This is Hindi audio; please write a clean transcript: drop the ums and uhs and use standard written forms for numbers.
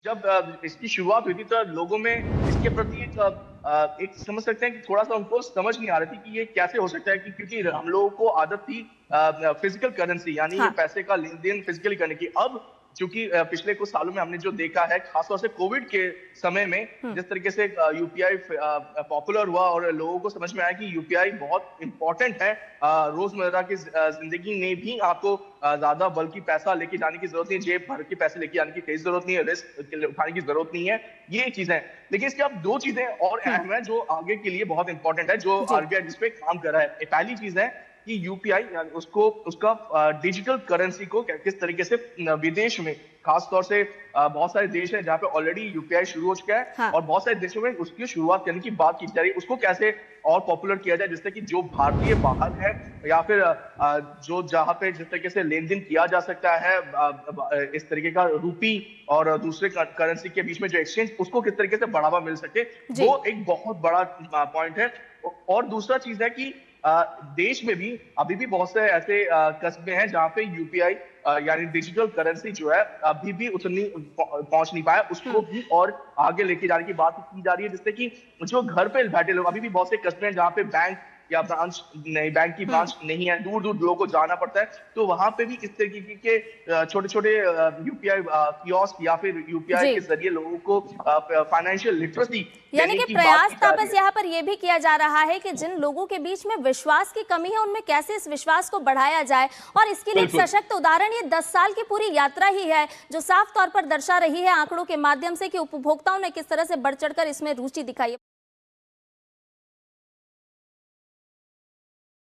जब इसकी शुरुआत हुई थी तो लोगों में इसके प्रति एक समझ सकते हैं कि थोड़ा-सा उनको समझ नहीं आ रही थी कि ये कैसे हो सकता है कि क्योंकि हम लोगों को आदत थी फिजिकल करेंसी यानी हाँ। पैसे का लेन-देन फिजिकली करने की। अब चूँकि पिछले कुछ सालों में हमने जो देखा है, खासतौर से कोविड के समय में हुँ। जिस तरीके से यूपीआई पॉपुलर हुआ और लोगों को समझ में आया कि यूपीआई बहुत इम्पोर्टेंट है रोज़मर्रा की ज़िंदगी में भी आपको ज़्यादा बल्कि पैसा लेके जाने की ज़रूरत नहीं है, जेब भर के पैसे लेके जाने की कहीं ज़रूरत नहीं है, रिस्क उठाने की ज़रूरत नहीं है, ये चीज़ें हैं। लेकिन इसके अब 2 चीज़ें और हुँ। अहम हैं जो आगे के लिए बहुत इम्पोर्टेंट है, जो जी। आरबीआई जिस पे काम कर रहा है। पहली चीज़ है कि यूपीआई यानी उसको उसका डिजिटल करेंसी को किस तरीके से विदेश में खास तौर से बहुत सारे देश हैं जहाँ पे ऑलरेडी यूपीआई शुरू हो चुका है हाँ। और बहुत सारे देशों में उसकी शुरुआत करने की बात की जा रही है। उसको कैसे और पॉपुलर किया जाए जिससे कि जो भारतीय बाहर है या फिर जो जहाँ पे जिस तरीके से लेन-देन किया जा सकता है इस तरीके का रूपी और दूसरे करेंसी के बीच में जो एक्सचेंज उसको किस तरीके से बढ़ावा मिल सके, जी। वो एक बहुत बड़ा पॉइंट है। और दूसरा चीज़ है कि देश में भी अभी भी बहुत से ऐसे कस्बे हैं जहाँ पे यूपीआई यानी डिजिटल करेंसी जो है अभी भी उतनी पहुंच नहीं पाया, उसको हुँ। भी और आगे लेके जाने की बात की जा रही है जिससे कि जो घर पे बैठे लोग अभी भी बहुत से कस्बे हैं जहाँ पे बैंक की हुँ। ब्रांच नहीं है, दूर-दूर लोगों को जाना पड़ता है, तो वहाँ पे भी इस तरीके के छोटे-छोटे यूपीआई कियोस्क या फिर यूपीआई जी। के ज़रिए लोगों को फाइनेंशियल लिटरेसी यानी देने कि की बात प्रयास की जा रही तापस है। यहाँ पर ये भी किया जा रहा है कि जिन लोगों के बीच में विश्वास की कमी है उनमें कैसे इस विश्वास को बढ़ाया जाए, और इसके लिए एक बिल्कुल। सशक्त उदाहरण ये 10 साल की पूरी यात्रा ही है, जो साफ तौर पर दर्शा रही है आंकड़ों के माध्यम से कि उपभोक्ताओं ने किस तरह से बढ़ चढ़कर इसमें रुचि दिखाई है।